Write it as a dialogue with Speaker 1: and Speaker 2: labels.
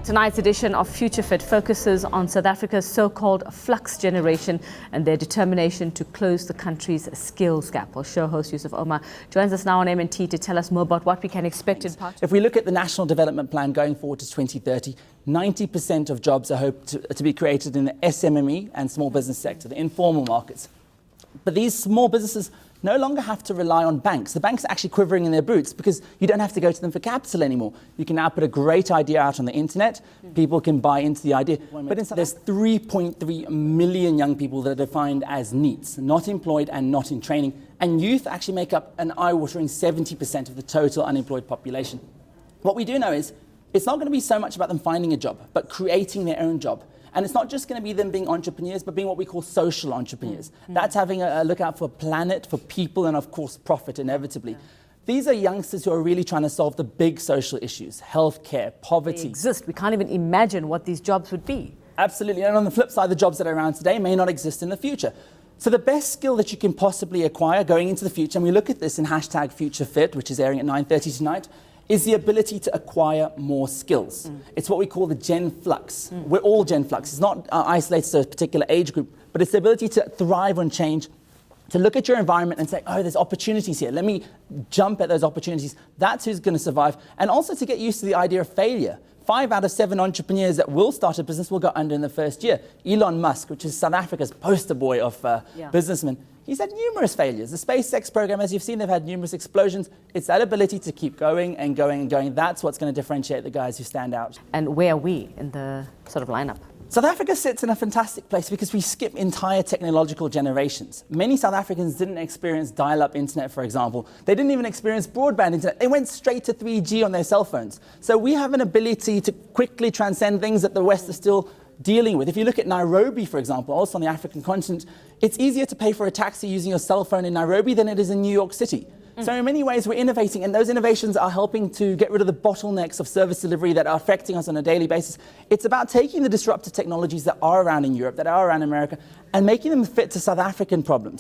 Speaker 1: Tonight's edition of Future Fit focuses on South Africa's so-called flux generation and their determination to close the country's skills gap. Our show host Yusuf Omar joins us now on M&T to tell us more about what we can expect in part.
Speaker 2: If we look at the National Development Plan going forward to 2030, 90% of jobs are hoped to be created in the SMME and small business sector, the informal markets. But these small businesses no longer have to rely on banks. The banks are actually quivering in their boots because you don't have to go to them for capital anymore. You can now put a great idea out on the internet. People can buy into the idea. But there's 3.3 million young people that are defined as NEETs, not employed and not in training. And youth actually make up an eye-watering 70% of the total unemployed population. What we do know is it's not going to be so much about them finding a job, but creating their own job. And it's not just going to be them being entrepreneurs, but being what we call social entrepreneurs. That's having a look out for planet, for people, and of course, profit inevitably. These are youngsters who are really trying to solve the big social issues, healthcare, poverty.
Speaker 1: They exist. We can't even imagine what these jobs would be.
Speaker 2: Absolutely. And on the flip side, the jobs that are around today may not exist in the future. So the best skill that you can possibly acquire going into the future, and we look at this in hashtag #FutureFit, which is airing at 9:30 tonight, is the ability to acquire more skills. It's what we call the Gen Flux. We're all Gen Flux. It's not isolated to a particular age group, but it's the ability to thrive on change, to look at your environment and say, oh, there's opportunities here. Let me jump at those opportunities. That's who's going to survive. And also to get used to the idea of failure. 5 out of 7 entrepreneurs that will start a business will go under in the first year. Elon Musk, which is South Africa's poster boy of businessmen, he's had numerous failures. The SpaceX program, as you've seen, they've had numerous explosions. It's that ability to keep going and going and going. That's what's going to differentiate the guys who stand out.
Speaker 1: And where are we in the sort of lineup?
Speaker 2: South Africa sits in a fantastic place because we skip entire technological generations. Many South Africans didn't experience dial-up internet, for example. They didn't even experience broadband internet. They went straight to 3G on their cell phones. So we have an ability to quickly transcend things that the West is still dealing with. If you look at Nairobi, for example, also on the African continent, it's easier to pay for a taxi using your cell phone in Nairobi than it is in New York City. So in many ways, we're innovating, and those innovations are helping to get rid of the bottlenecks of service delivery that are affecting us on a daily basis. It's about taking the disruptive technologies that are around in Europe, that are around America, and making them fit to South African problems.